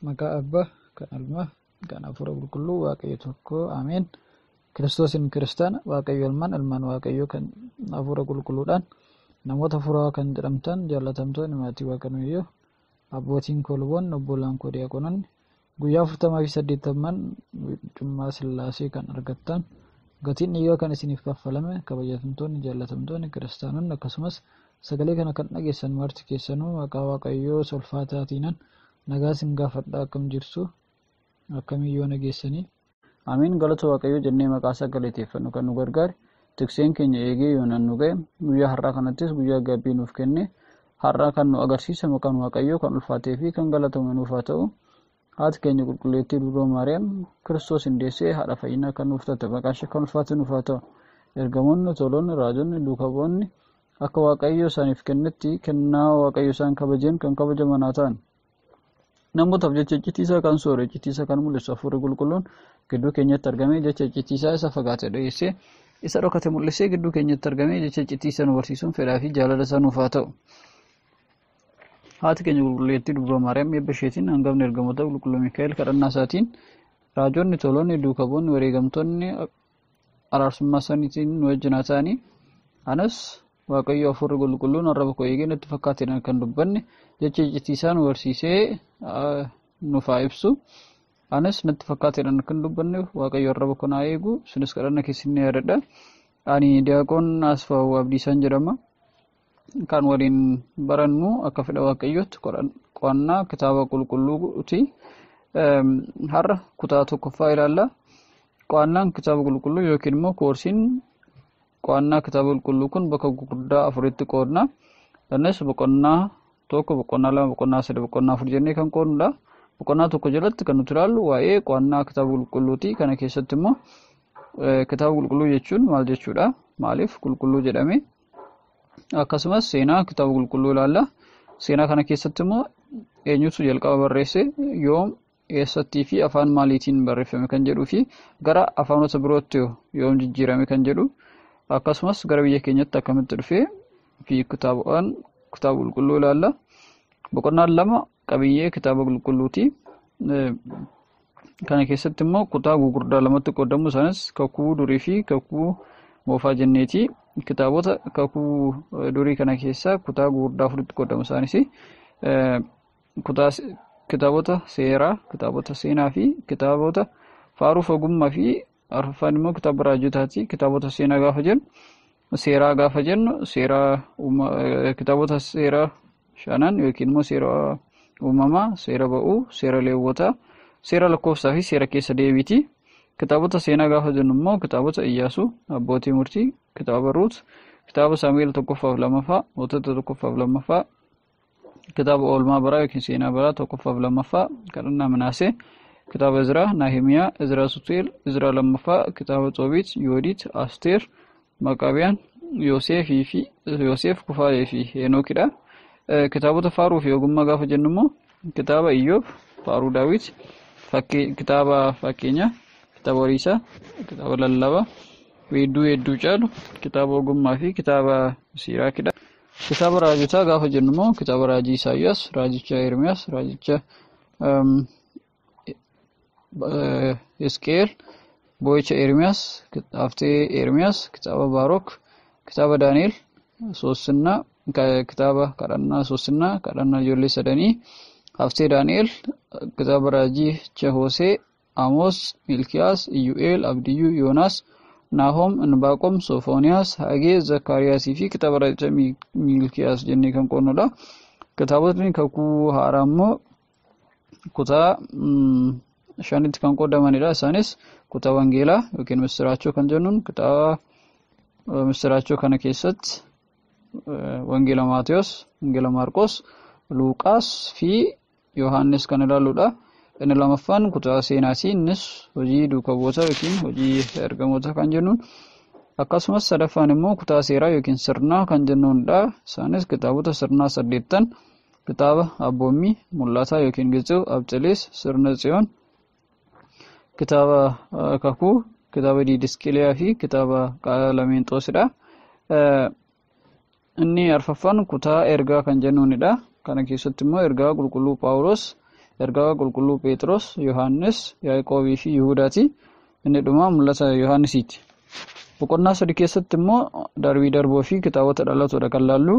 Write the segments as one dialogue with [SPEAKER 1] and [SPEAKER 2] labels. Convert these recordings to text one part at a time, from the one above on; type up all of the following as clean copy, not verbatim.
[SPEAKER 1] Maqaa Abbaa, kan Ilmaa, kan Hafuura Qulqulluu, Waaqayyo tokko, Ameen. Kiristoosiin kiristaana, Waaqayyo Ilmaan, Ilmaan Waaqayyo kan Hafuura Qulqulluudhaan namoota furaa kan jedhamtan jaallatamtoonni maatii Waaqayyoo, abbootiin koo luboonni, obbolaan koo diyaaqonoonni guyyaa 48 cummaa Sillaasee kan argattan gatiin dhiigaa kan isiniif kaffalame kabajamtoonni jaallatamtoonni kiristaanonni akkasumas sagalee kana kan dhageessan marti keessanuu maqaa Waaqayyoo ulfaataatiinan nagaa isin gaafadhaa akkam jirtu akkamiyyoo nageessanii. Amiin. Galata Waaqayyoo jennee maqaa isaa galateeffannu kan nu gargaare tikseen keenya eegee yoonaan nu ga'e guyyaa har'aa kanattis guyyaa gaabbii nuuf kenne har'aa kan nu agarsiisa maqaan Waaqayyoo kan ulfaatee fi kan galatamu nuuf haa ta'u. Haati keenya qulqulleettii Dubroo Maariyaam Kiristoos hin deessee haadha fayyinaa kan nuuf taate maqaa ishee kan ulfaate nuuf haa ta'u. Ergamoonni, toloonni, raajonni, duukaa bu'oonni akka Waaqayyoo isaaniif kennetti kennaa Waaqayyoo isaan kabajeen kan kabajaman haa ta'an. Namootaaf jecha iccitiisaa kan soore iccitiisaa kan mul'isu Hafuurri Qulqulluun gidduu keenyatti argamee jecha iccitiisaa isa fagaate dhiyeessee isa dhokate mul'isee gidduu keenyatti argamee jecha iccitiisaa nu barsiisuun fedhaa fi jaalala isaa nuuf haa ta'u. Haati keenya qulqulleettii Dubroo Maariyaam eebba isheetiin hangafni ergamoota qulqulluu Mikaa'el kadhannaa isaatiin raajonni, toloonni, duukaa bu'oonni, wareegamtoonni araarsummaa isaaniitiin nu wajjin haa ta'anii anas Waaqayyo Hafuurri Qulqulluun arraba koo eegee natti fakkaateen kan dubbanne jecha iccitiisaa nu barsiisee nuuf haa ibsu. Anas natti fakkaateen kan dubbanne Waaqayyo arraba koo naa eegu isinis kadhannaa keessan ni yaadadha. Ani Diyaaqoon Asfaw Abdiisaan jedhama. Kan waliin barannu akka fedha Waaqayyootti qo'annaa kitaaba qulqulluuti. Har'a kutaa tokkoffaa ilaalla. Qo'annaan kitaaba qulqulluu yookiin immoo koorsiin qo'annaa kitaaba qulqulluu kun bakka gurguddaa afuritti qoodna. Innis boqonnaa tokko, boqonnaa lama, boqonnaa sadii, boqonnaa afur jennee kan qoodnudha. Boqonnaa tokko jalatti kan nuti ilaallu waa'ee qo'annaa kitaaba qulqulluuti. Kana keessatti immoo kitaaba qulqulluu jechuun maal jechuudha? Maaliif qulqulluu jedhame? Akkasumas seenaa kitaaba qulqulluu ilaalla. Seenaa kana keessatti immoo eenyutu jalqaba barreesse, yoom, eessattii fi afaan maaliitiin barreeffame kan jedhuu fi gara afaanota birootti yoom jijjiirame kan jedhu akkasumas gara biyya keenyatti akkamitti dhufee fi kitaaba qulqulluu ilaalla. Boqonnaan lama qabiyyee kitaaba qulqulluuti. Kana keessatti immoo kutaa gurguddaa lamatti qoodamu isaanis kakuu durii fi kakuu moofaa jenneeti. Kitaabota kakuu durii kana keessaa kutaa gurguddaa afuritti qoodamu isaanis kitaabota seeraa, kitaabota seenaa fi kitaabota faaruuf ogummaa fi arfaffaan immoo kitaaba raajotaati. Kitaabota seenaa gaafa jennu seeraa gaafa jennu kitaabota seeraa shanan yookiin immoo seera uumamaa, seera ba'uu, seera leewwotaa, seera lakkoofsaa fi seera keessa deebiiti. Kitaabota seenaa gaafa jennu immoo kitaabota Iyyaasuu, Abbootii Murtii, kitaaba Ruut, kitaaba Saamu'eel 1-2, Mootota 1-2, kitaaba Oolmaa Baraa yookiin Seenaa Baraa 1-2, kadhannaa Minaasee, kitaaba Izraa, Naahimiyaa, Izraa Sutu'eel, Izraa 2, kitaaba Xoobiit, Yoodiit, Asteer, Maqaabiyaan, Yoosef, Kufaayee fi Henookidha. Kitaabota faaruu fi ogummaa gaafa jennu immoo kitaaba Iyyoob, faaruu Daawit, kitaaba fakkeenyaa, kitaaba Horiisaa, kitaaba Lallabaa, weedduu hedduu caalu, kitaaba ogummaa fi kitaaba Siiraakidha. Kitaaba raajotaa gaafa jennu immoo kitaaba raajii Isaayyaas, raajicha Ermiyaas, raajicha Hisqeel, boo'icha Ermiyaas, haftee Ermiyaas, kitaaba Baarok, kitaaba Daani'el, Soosinnaa, kitaaba kadhannaa Soosinnaa, kadhannaa ijoollee sadanii, haftee Daani'el, kitaaba raajicha Hoosee, Amoos, Milkiyaas, Iyyu'eel, Abdiyyuu, Yoonaas, Naahom, Inbaaqom, Soofooniyaas, Hagee, Zakkaariyaasii fi kitaaba raajicha Milkiyaas jennee kan qoonnudha. Kitaabotni kakuu haaraa immoo kutaa 5tti kan qoodamanidha. Isaanis kutaa Wangeelaa yookiin Misiraachoo kan jennuun kitaaba Misiraachoo kana keessatti Wangeela Maatiyos, Wangeela Maarqos, Luuqaas fi Yohaannis kan ilaalludha. Inni lamaffaan kutaa seenaati. Innis hojii duukaa bu'ootaa yookiin hojii ergamoota kan jennuun akkasumas sadaffaan immoo kutaa seeraa yookiin sirnaa kan jennuudha. Isaanis kitaabota sirnaa 8, kitaaba Abboommii, Mul'ataa yookiin Gitzuu, Abxelees, Sirna Tsiyoon, kitaaba Kakuu, kitaaba Diidiskiliyaa fi kitaaba Qalameentoosidha. Inni arfaffaan kutaa ergaa kan jennuunidha. Kana keessatti immoo ergaa qulqulluu Phaawulos, ergaa qulqulluu Phexros, Yohaannis, Yaaqoobii fi Yihuudaati. Inni dhumaa mul'ata Yohaannisiiti. Boqonnaa sadii keessatti immoo darbii darboo fi kitaabota dhalatoodha kan laallu.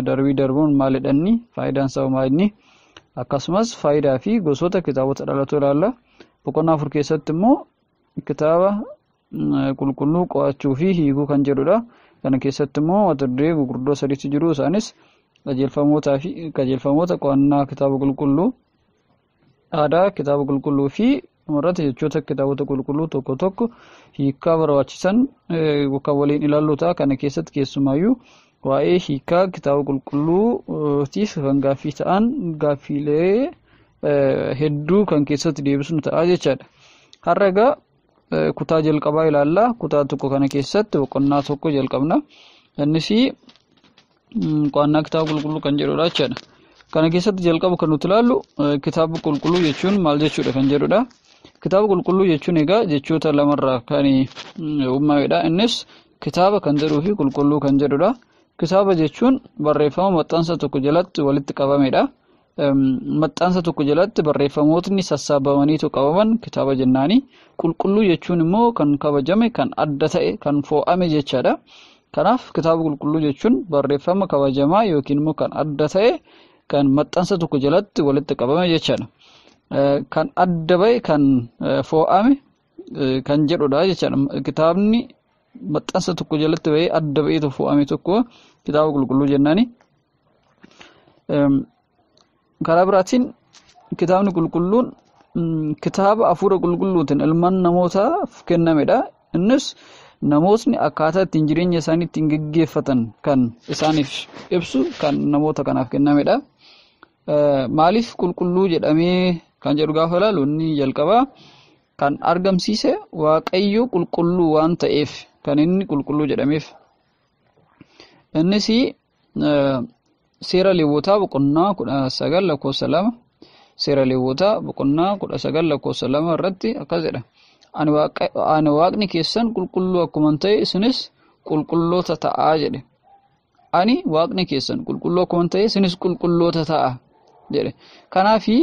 [SPEAKER 1] Darbii darboon maalidhanni, faayidaan isaa maalini, akkasumas faayidaa fi gosoota kitaabota dhalatoo ilaalla. Boqonnaa afur keessatti immoo kitaaba qulqulluu qo'achuu fi hiikuu kan jedhudha. Kana keessatti immoo mata duree gurguddoo sadiitu jiru. Isaanis qajeelfamoota qo'annaa kitaaba qulqulluu, aadaa kitaaba qulqulluu fi dhumarratti jechoota kitaabota qulqulluu tokko tokko hiikaa barbaachisan kan waliin ilaallu ta'a. Kana keessatti keessumaayyuu waa'ee hiikaa kitaaba qulqulluutiif kan gaaffii ta'an gaaffiilee hedduu kan keessatti deebisnu ta'a jechaadha. Har'a egaa kutaa jalqabaa ilaalla. Kutaa tokko kana keessatti boqonnaa tokko jalqabna. Innis qo'annaa kitaaba qulqulluu kan jedhudha jechaadha. Kana keessatti jalqabu kan nuti ilaallu kitaaba qulqulluu jechuun maal jechuudha kan jedhudha. Kitaaba qulqulluu jechuun egaa jechoota lamarraa kan uumamedha. Innis kitaaba kan jedhuu fi qulqulluu kan jedhudha. Kitaaba jechuun barreeffama maxxansa tokko jalatti walitti qabamedha. Maxxansa tokko jalatti barreeffamootni sassaabamaniitu qabaman kitaaba jennaani. Qulqulluu jechuun immoo kan kabajame, kan adda ta'e, kan fo'ame jechaadha. Kanaaf kitaaba qulqulluu jechuun barreeffama kabajamaa yookiin immoo kan adda ta'e, kan maxxansa tokko jalatti walitti qabame jechaadha. Kan adda ba'e, kan fo'ame kan jedhudha jechaadha. Kitaabni maxxansa tokko jalatti ba'ee adda ba'ee fo'ame tokko kitaaba qulqulluu jennaani. Karaa biraatiin kitaabni qulqulluun kitaaba hafuura qulqulluutiin ilmaan namootaaf kennamedha. Innis namootni akkaataa ittiin jireenya isaanii ittiin gaggeeffatan kan isaaniif ibsu kan namoota kanaaf kennamedha. Maaliif qulqulluu jedhamee kan jedhu gaafa ilaalu inni jalqabaa kan argamsiise Waaqayyo qulqulluu waan ta'eef kan inni qulqulluu jedhameef. Innis seera Lewwotaa boqonnaa 19 lakkoofsa 2 seera Lewwotaa boqonnaa 19 lakkoofsa 2 irratti akkas jedha. Ani Waaqni keessan qulqulluu akkuma ta'e isinis qulqulloota ta'aa jedhe. Ani Waaqni keessan qulqulluu akkuma ta'e isinis qulqulloota ta'a jedhe. Kanaafi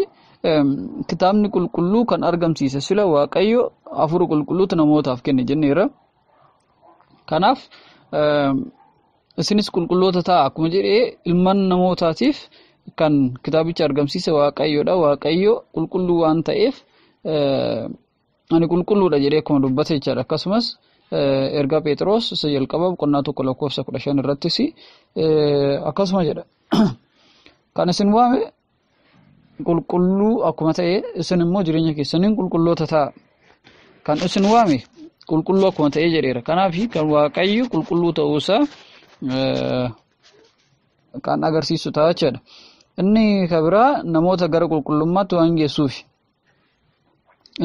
[SPEAKER 1] kitaabni qulqulluu kan argamsiise sila Waaqayyo hafuura qulqulluutu namootaaf kenne jenneera. Kanaaf isinis qulqulloota ta'a akkuma jedhee ilmaan namootaatiif kan kitaabicha argamsiise Waaqayyoodha. Waaqayyo qulqulluu waan ta'eef ani qulqulluudha jedhee akkuma dubbate jechaadha. Akkasumas ergaa Phexros isa jalqabaa boqonnaa 1 lakkoofsa 15 irrattis akkasuma jedha. Kan isin waame qulqulluu akkuma ta'e isin immoo jireenya keessaniin qulqulloota ta'a. Kan isin waame qulqulluu akkuma ta'e jedheera. Kanaaf kan Waaqayyo qulqulluu ta'uusaa kan agarsiisu ta'a jechaadha. Inni kabiraa namoota gara qulqullummaatti waan geessuufi.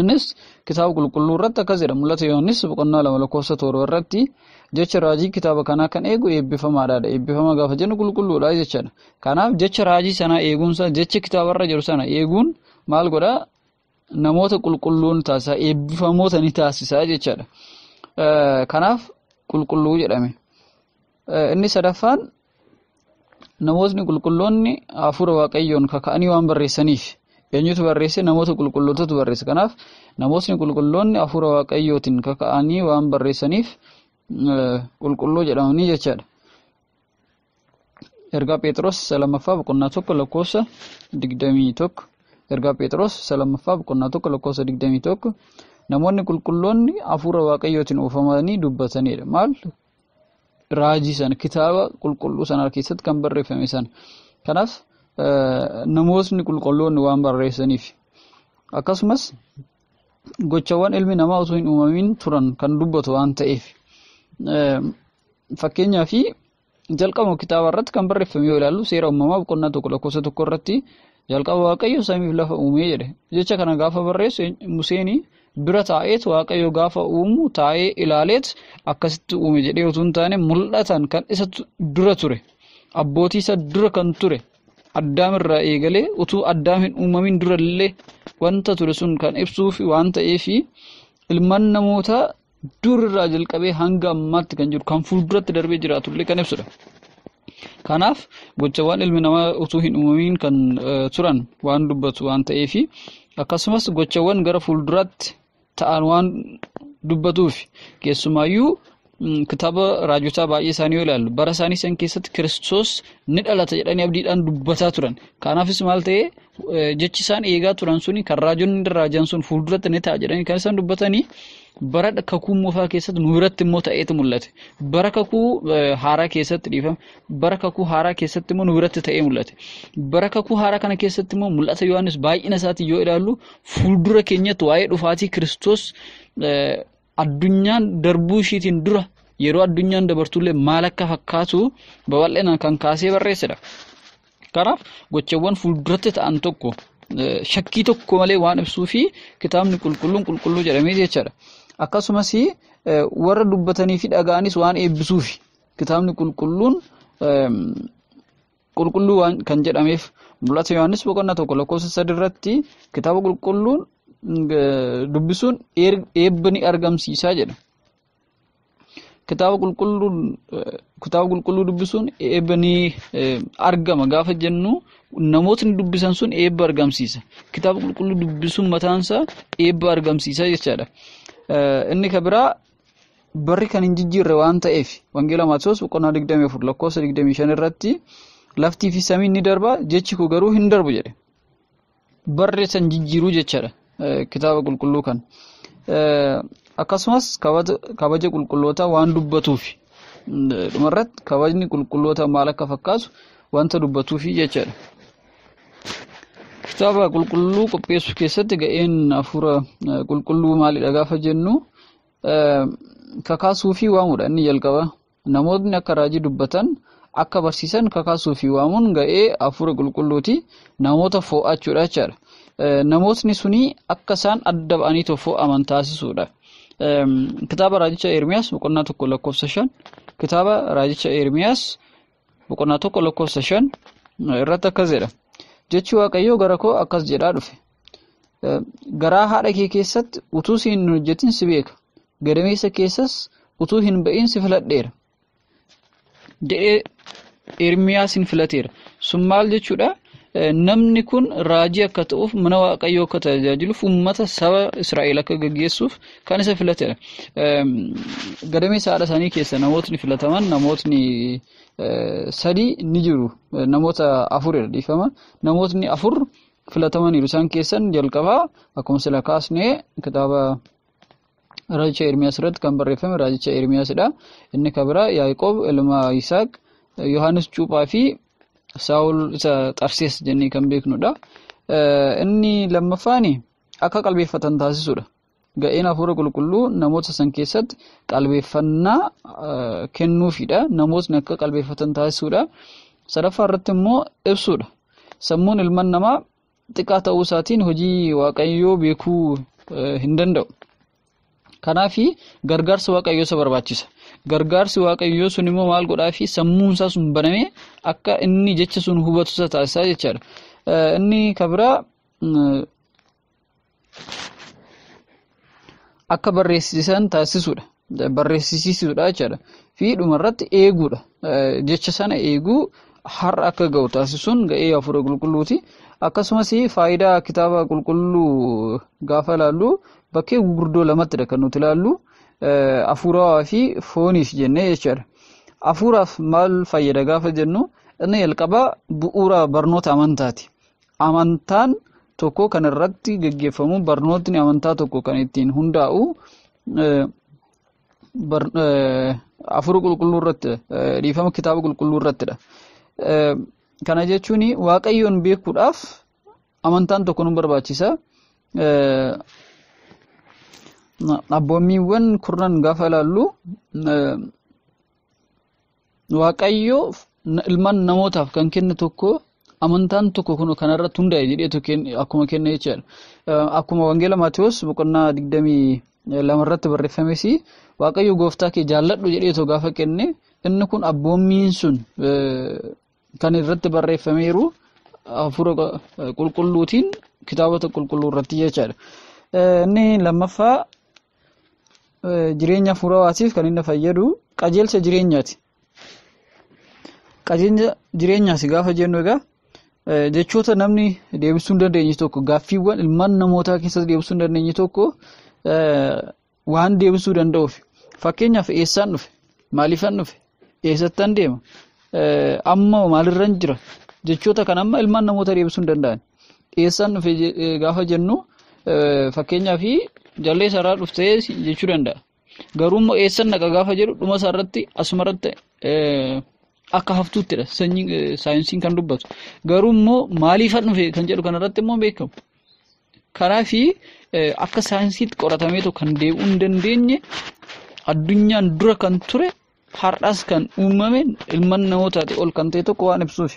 [SPEAKER 1] Innis kitaaba qulqulluu irratti akkas jedha. Mul'ata Yohaannis boqonnaa 2 lakkoofsa 7 irratti jecha raajii kitaaba kanaa kan eegu eebbifamaadha. Eebbifama gaafa jennu qulqulluudha jechaadha. Kanaaf jecha raajii sana eeguunsa jecha kitaabarra jiru sana eeguun maal godhaa? Namoota qulqulluun taasisaa, eebbifamoota ni taasisaa jechaadha. Kanaaf qulqulluu jedhame. Inni sadaffaan namootni qulqulloonni hafuura Waaqayyoon kaka'anii waan barreessaniif. Eenyutu barreesse? Namoota qulqullootatu barreesse. Kanaaf namootni qulqulloonni hafuura Waaqayyootiin kaka'anii waan barreessaniif qulqulluu jedhamanii jechaadha. Ergaa Phexros lammaffaa boqonnaa 1 lakkoofsa 21. Ergaa Phexros lammaffaa boqonnaa 1 lakkoofsa 21. Namoonni qulqulloonni hafuura Waaqayyootiin oofamanii dubbatanidha. Maal? Raajii sana kitaaba qulqulluu sana keessatti kan barreeffame sana. Kanaaf namootni qulqulloonni waan barreessaniif akkasumas gochawwan ilmi namaa osoo hin uumamin turan kan dubbatu waan ta'eef fakkeenyaa fi jalqaba kitaaba irratti kan barreeffame yoo ilaallu seera uumamaa boqonnaa 1 lakkoofsa 1 irratti jalqaba Waaqayyo samiif lafa uumee jedhe. Jecha kana gaafa barreessu Museen bira taa'eet Waaqayyo gaafa uumu taa'ee ilaaleet akkasitti uume jedhee utuu hin taane mul'atan kan isa dura ture. Abbootii isa dura kan ture. Addaam irraa eegalee utuu Addaam hin uumamin durallee wanta ture sun kan ibsuuf waan ta'eef ilmaan namootaa durirraa jalqabee hanga ammaatti kan jiru kan fuulduratti darbee jiraatullee kan ibsudha. Kanaaf gochawwan ilmi namaa utuu hin uumamin kan turan waan dubbatu waan ta'eef akkasumas gochawwan gara fuulduraatti ta'an waan dubbatuuf keessumaayyuu kitaaba raajotaa baay'ee isaanii yoo ilaallu bara isaanii san keessatti Kiristoos ni dhalata jedhanii abdiidhaan dubbataa turan. Kanaafis maal ta'ee jechi isaan eegaa turan suni kan raajonni raajan sun fuulduratti ni ta'a jedhanii kan isaan dubbatanii bara kakuu moofaa keessatti nu biratti immoo ta'eetu mul'ate. Bara kakuu haaraa keessatti dhiifama. Bara kakuu haaraa keessatti immoo nu biratti ta'ee mul'ate. Bara kakuu haaraa kana keessatti immoo mul'ata Yohaannis baay'ina isaatii yoo ilaallu fuuldura keenyatti waa'ee dhufaatii Kiristoos addunyaan darbuu ishiitiin dura yeroo addunyaan dabartullee maal akka fakkaatu babal'inaan kan kaasee barreessedha. Kanaaf gochawwan fuulduratti ta'an tokko shakkii tokko malee waan ibsuu fi kitaabni qulqulluu jedhamee jechaadha. Akkasumas warra dubbatanii fi dhaga'anis waan eebbisuuf kitaabni qulqulluu waan kan jedhameef mul'ata Yohaannis boqonnaa 1:3 irratti kitaaba qulqulluun dubbisuun eebba ni argamsiisaa jedha. Kitaaba qulqulluu dubbisuun eebba ni argama gaafa jennu namootni dubbisan sun eebba argamsiisa. Kitaaba qulqulluu dubbisuun mataansaa eebba argamsiisa jechaadha. Inni kabiraa barri kan hin jijjiirre waan ta'eef wangeela Maatewos boqonnaa 24:25 irratti laftii fi samiin ni darba jechi koo garuu hin darbu jedhe. Barri san jijjiiruu jechaadha kitaaba qulqulluu kan. Akkasumas kabaja qulqulloota waan dubbatuuf dhumarratti kabajni qulqulloota maal akka fakkaatu wanta dubbatuuf jechaadha. Kitaaba qulqulluu qopheessuu keessatti ga'een hafuura qulqulluu maalidha gaafa jennu kakaasuu fi waamuudha inni jalqaba. Namootni akka raajii dubbatan akka barsiisan kakaasuu fi waamuun ga'ee hafuura qulqulluuti namoota fo'achuudha jechaadha. Namootni suni akka isaan adda ba'anii fo'aman taasisuudha. Kitaaba raajicha Ermiyaas boqonnaa 1:5 kitaaba raajicha Ermiyaas boqonnaa 1:5 irratti akkas jedha. Jechi Waaqayyoo gara koo akkas jedhaa dhufe. Garaa haadha kee keessatti utuu si hin hojjetin si beeka. Gadameessa keessas utuu hin ba'in si filadheera. Jedhee Ermiyaasin filateera. Sun maal jechuudha? Namni kun raajii akka ta'uuf mana Waaqayyoo akka tajaajiluuf uummata saba Israa'el akka gaggeessuuf kan isa filateera. Gadameessa haadha isaanii keessa namootni filataman namootni 3 ni jiru. Namoota 4 dhiifama. Namootni 4 filatamaniiru. Isaan keessan jalqabaa akkuma sila kaasnee kitaaba raajicha Ermiyaas irratti kan barreeffame raajicha Ermiyaasidha. Inni kabiraa Yaaqoob ilma Yisaaq, Yohaannis Cuuphaa fi Saa'ol isa Xarsees jennee kan beeknudha. Inni lammaffaan akka qalbeeffatan taasisuudha. Ga'een hafuura qulqulluu namoota san keessatti qalbeeffannaa kennuufidha. Namootni akka qalbeeffatan taasisuudha. Sadaffaa irratti immoo ibsuudha. Sammuun ilmaan namaa xiqqaa ta'uu isaatiin hojii Waaqayyoo beekuu hin danda'u. Kanaaf gargaarsa Waaqayyoo isa barbaachisa. Gargaarsi Waaqayyoo sun immoo maal godhaa fi sammuun isaa sun banamee akka inni jecha sun hubatu isa taasisaa jechaadha. Inni kabiraa akka barreessisan taasisuudha. Barreessisiisuudha jechaadha. Fi dhumarratti eeguudha. Jecha sana eeguu har'a akka ga'u taasisuun ga'ee hafuura qulqulluuti. Akkasumas faayidaa kitaaba qulqulluu gaafa ilaallu bakkee gurguddoo lamattidha kan nuti ilaallu. Hafuuraa fi fooniif jennee jechaadha. Hafuuraaf maal fayyada gaafa jennu inni jalqabaa bu'uura barnoota amantaati. Amantaan tokko kan irratti gaggeeffamu barnootni amantaa tokko kan ittiin hundaa'u hafuura qulqulluu irratti dhiifama kitaaba qulqulluu irrattidha. Kana jechuun Waaqayyoon beekuudhaaf amantaan tokko nu barbaachisa. Abboommiiwwan kurnan gaafa ilaallu Waaqayyo ilmaan namootaaf kan kenne tokko amantaan tokko kun kanarratti hundaa'e jedhee akkuma kenne jechaadha. Akkuma wangeela Maatewos boqonnaa 22 irratti barreeffames Waaqayyo gooftaa kee jaalladhu jedhee gaafa kenne inni kun abboommiin sun kan irratti barreeffameeru hafuura qulqulluutiin kitaabota qulqulluu irratti jechaadha. Inni lammaffaa jireenya hafuurawaatiif kan inni fayyadu qajeelcha jireenyaati. qajeelcha jireenyaa si gaafa jennu egaa jechoota namni deebisuu hin dandeenye tokko gaaffiiwwan ilmaan namootaa keessatti deebisuu hin dandeenye tokko waan deebisuu danda'uuf fakkeenyaaf eessaan dhufe maaliifan dhufe eessattan deema amma maalirran jira jechoota kan amma ilmaan namootaa deebisuu hin danda'an eessaan dhufe gaafa jennu fakkeenyaaf jallee isaarraa dhuftee jechuu danda'a garuu immoo eessan naqa gaafa jedhu dhuma isaarratti asumarratti akka haftuuttidha saayinsiin kan dubbatu garuu immoo maaliifan dhufe kan jedhu kanarratti immoo beekamu kanaafi akka saayinsiitti qoratamee kan deebi'uu hin dandeenye addunyaan dura kan ture har'as kan uumame ilmaan namootaati ol kan ta'e tokko waan ibsuuf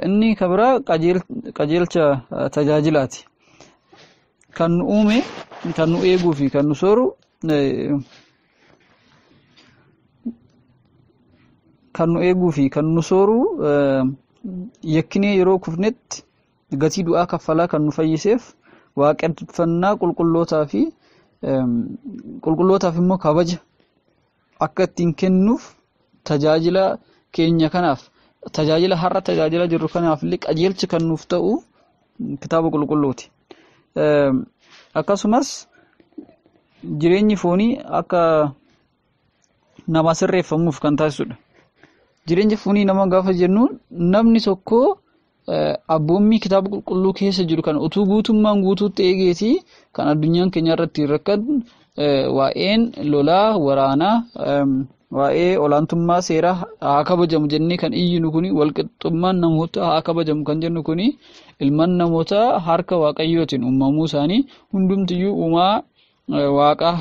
[SPEAKER 1] inni kabira qajeelcha tajaajilaati kan nu uume kan nu eeguu fi kan nu sooru yakkinee yeroo kufnetti gatii du'aa kaffalaa kan nu fayyiseef waaqeffannaa qulqullootaaf immoo kabaja akka ittiin kennuuf tajaajila keenya kanaaf tajaajila har'a tajaajila jirru kanaaf illee qajeelcha kan nuuf ta'u kitaaba qulqulluuti. Akkasumas jireenyi foonii akka nama sirreeffamuuf kan taasisudha. Jireenyi foonii nama gaafa jennu namni tokko abboommii kitaaba qulqulluu keessa jiru kan utuu guutummaan guutuutti eegeeti kan addunyaan keenya irratti rakkatu waa'een lolaa waraanaa waa'ee olaantummaa seeraa haa kabajamu jennee kan iyyinu kuni walqixxummaan namoota haa kabajamu kan jennu kuni ilmaan namoota harka waaqayyootiin uumamuu isaanii hundumtiyyuu uumaa waaqaa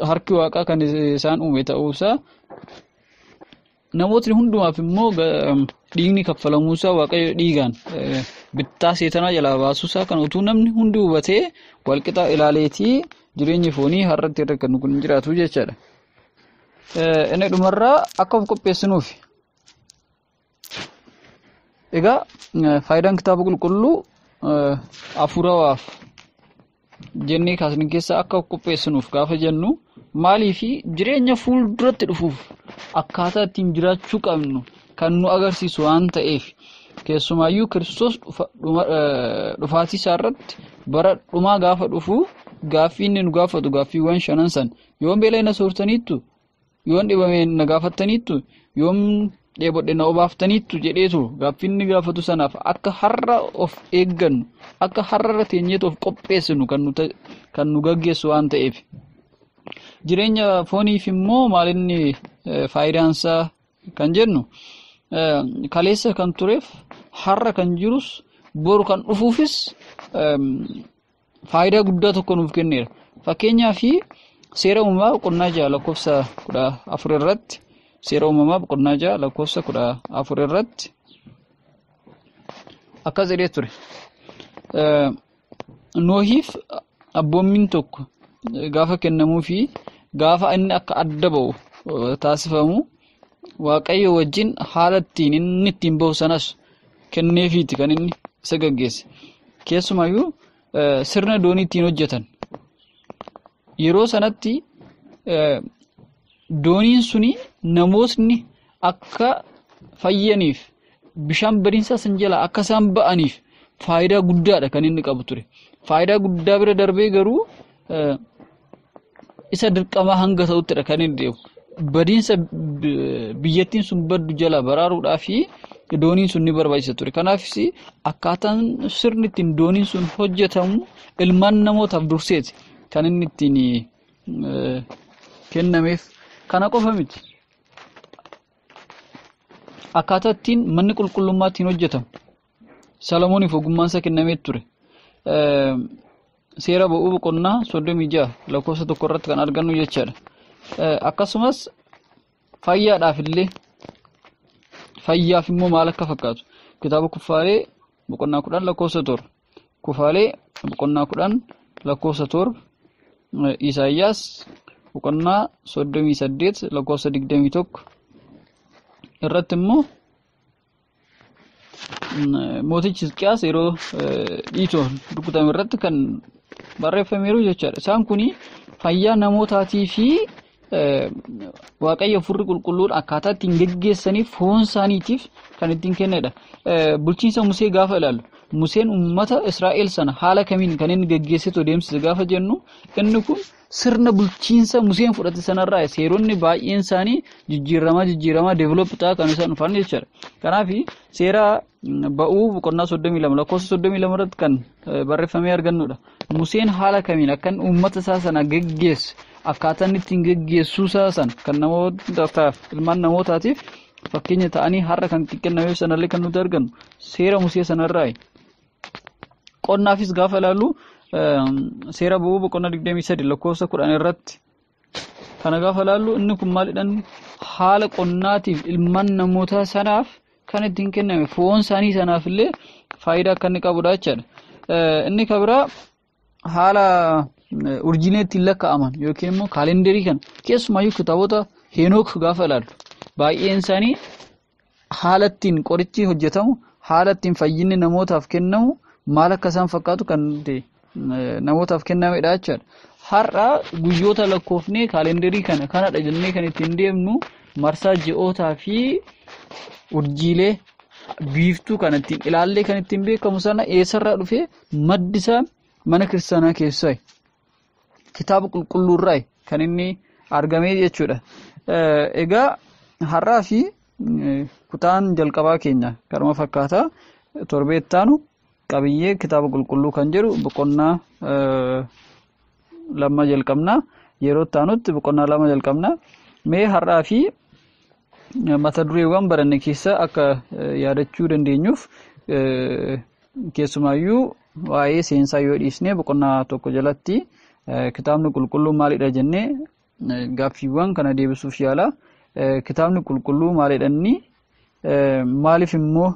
[SPEAKER 1] harki waaqaa kan isaan uume ta'uusaa namootni hundumaaf immoo dhiigni kaffalamuusaa waaqayyo dhiigaan bittaa seetanaa jalaa baasuusaa kan utuu namni hundi hubatee walqixa ilaaleetii jireenyi foonii har'atti irra kan kun jiraatu jechaadha. Inni dhumarraa akka of qopheessinuuf egaa faayidaan kitaaba qulqulluu hafuurawaaf jennee kaasni keessa akka of qopheessinuuf gaafa jennu maaliifi jireenya fuulduratti dhufuuf akkaataa ittiin jiraachuu qabnu kan nu agarsiisu waan ta'eef keessumaayyuu Kiristoos dhufaatii isaa irratti bara dhumaa gaafa dhufu gaaffii inni nu gaafatu gaaffiiwwan shanan san yoon beela na soortaniittu yoon dhibame na gaafattaniittu yoon dheebodhe na obaaftaniittu jedheetu gaaffii inni gaafatu sanaaf akka har'a of eeggannu akka har'a teenyeetu of qopheessinu kan nu gaggeessu waan ta'eef jireenya fooniif immoo maalinni faayidaansaa kan jennu kaleessa kan tureef har'a kan jirus boru kan dhufuufis faayidaa guddaa tokko nuuf kenneera. Fakkeenyaaf seera uumamaa boqonnaa 6 lakkoofsa 14 irratti seera uumamaa boqonnaa 6 lakkoofsa 14 irratti akkas jedhee ture. Noohiif abboommiin tokko gaafa kennamuu fi gaafa inni akka adda ba'u taasifamu waaqayyo wajjin haala ittiin inni ittiin bahu sanas kenneefiiti kan inni isa gaggeesse. Keessumayyuu sirna doonii ittiin hojjetan yeroo sanatti dooniin suni namootni akka fayyaniif bishaan badiinsaa san jala akka isaan ba'aniif faayidaa guddaadha kan inni qabu ture. Faayidaa guddaa bira darbee garuu isa dirqama hanga ta'uttidha kan inni deemu. Badiinsa biyyattiin sun baddu jala baraaruudhaa fi dooniin sun ni barbaachisa ture. Kanaafis akkaataan sirni ittiin dooniin sun hojjetamu ilmaan namootaaf durseeti kan inni ittiin kennameef. Kana qofa miti. Akkaataa ittiin manni qulqullummaa ittiin hojjetamu Salamooniif ogummaan isaa kennamee ture. Seera ba'uu boqonnaa 36 lakkoofsa 1 irratti kan argannu jechaadha. Akkasumas fayyaadhaaf illee fayyaaf immoo maal akka fakkaatu kitaaba kuffaalee boqonnaa 10 lakkoofsa 7 kuffaalee boqonnaa 10 lakkoofsa 7 Isaayyaas boqonnaa 38 lakkoofsa 21 irratti immoo mootichi Hisqiyaas yeroo dhiitoon rukutame irratti kan barreeffameeru jechaadha. Isaan kuni fayyaa namootaatii fi waaqayyo furri qulqulluun akkaataa ittiin geggeessanii foon isaaniitiif kan ittiin kennedha. Bulchiinsa Musee gaafa ilaallu Museen uummata Israa'el sana haala kamiin kan inni geggeessitu deemsise gaafa jennu inni kun sirna bulchiinsa Museen fudhate sanarraa seeronni baay'een isaanii jijjiiramaa develop ta'a kan isaan dhufan jechuudha. Kanaaf seera ba'uu boqonnaa 32 lakkoofsa 32 irratti kan barreeffamee argannudha. Museen haala kamiin akkan uummata isaa sana geggeesse akkaataan ittiin geggeessuu isaa san kan namootaaf ilmaan namootaatiif fakkeenya ta'anii har'a kan kennameef sanallee kan nuti argannu seera Musee sanarraa. Qonnaafis gaafa ilaallu seera ba'uu boqonnaa 23 lakkoofsa 10 irratti kana gaafa ilaallu inni kun maalidhaan haala qonnaatiif ilmaan namoota sanaaf kan ittiin kenname foon isaanii sanaaf illee faayidaa akka inni qabudha jechuudha. Inni kabira haala urjiilee ittiin lakkaa'aman yookiin immoo kaalendarii kana keessumayyuu kitaabota Heenook gaafa ilaallu baay'een isaanii haala ittiin qorichi hojjetamu haala ittiin fayyinni namootaaf kennamu maal akka isaan fakkaatu kan namootaaf kennamedha jechuudha. Har'a guyyoota lakkoofnee kaalendarii kanadha jennee kan ittiin deemnu marsaa ji'ootaa fi urjiilee biiftuu kan ittiin ilaallee kan ittiin beekamu sana eessarraa dhufee maddi isaa mana kiristaanaa keessaa kitaaba qulqulluurraa kan inni argamee jechuudha. Egaa har'aa fi kutaan jalqabaa keenya karuma fakkaataa torbeettaanu qabiyyee kitaaba qulqulluu kan jedhu boqonnaa lama jalqabnaa yeroo taanutti boqonnaa lama jalqabnaa mee har'aa fi mata dureewwan baranne keessa akka yaadachuu dandeenyuuf keessumaayyuu waa'ee seensaa yoo dhiisnee boqonnaa tokko jalatti kitaabni qulqulluu maalidha jennee gaaffiiwwan kana deebisuuf yaala. Kitaabni qulqulluu maalidhanni maaliif immoo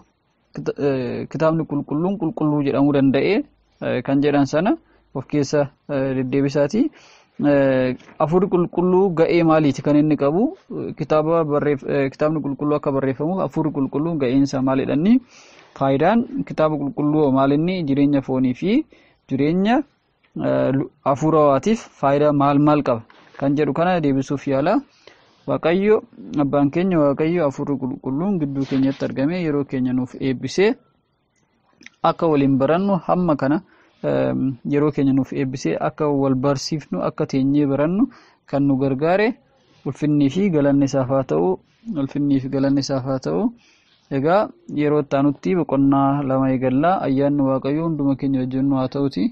[SPEAKER 1] kitaabni qulqulluun qulqulluu jedhamuu danda'e kan jedhan sana of keessa deddeebisaati. Afurri qulqulluu ga'ee maaliiti kan inni qabu kitaabni qulqulluu akka barreeffamuuf afurri qulqulluu ga'eensa maalidhanni faayidaan kitaaba qulqulluu maalinni jireenya foonii fi jireenya hafuurawaatiif faayidaa maal qaba kan jedhu kana deebisuuf yaala. Waaqayyo abbaan keenya waaqayyo afurri qulqulluun gidduu keenyatti argamee yeroo keenya nuuf eebbisee akka waliin barannu hamma kana yeroo keenya nuuf eebbisee akka wal barsiifnu akka teenyee barannu kan nu gargaare ulfinnii fi galanni isaaf haa ta'u. Egaa yeroo taanutti boqonnaa lama eegallaa ayyaanni waaqayyo hunduma keenya wajjin nu haa ta'uti.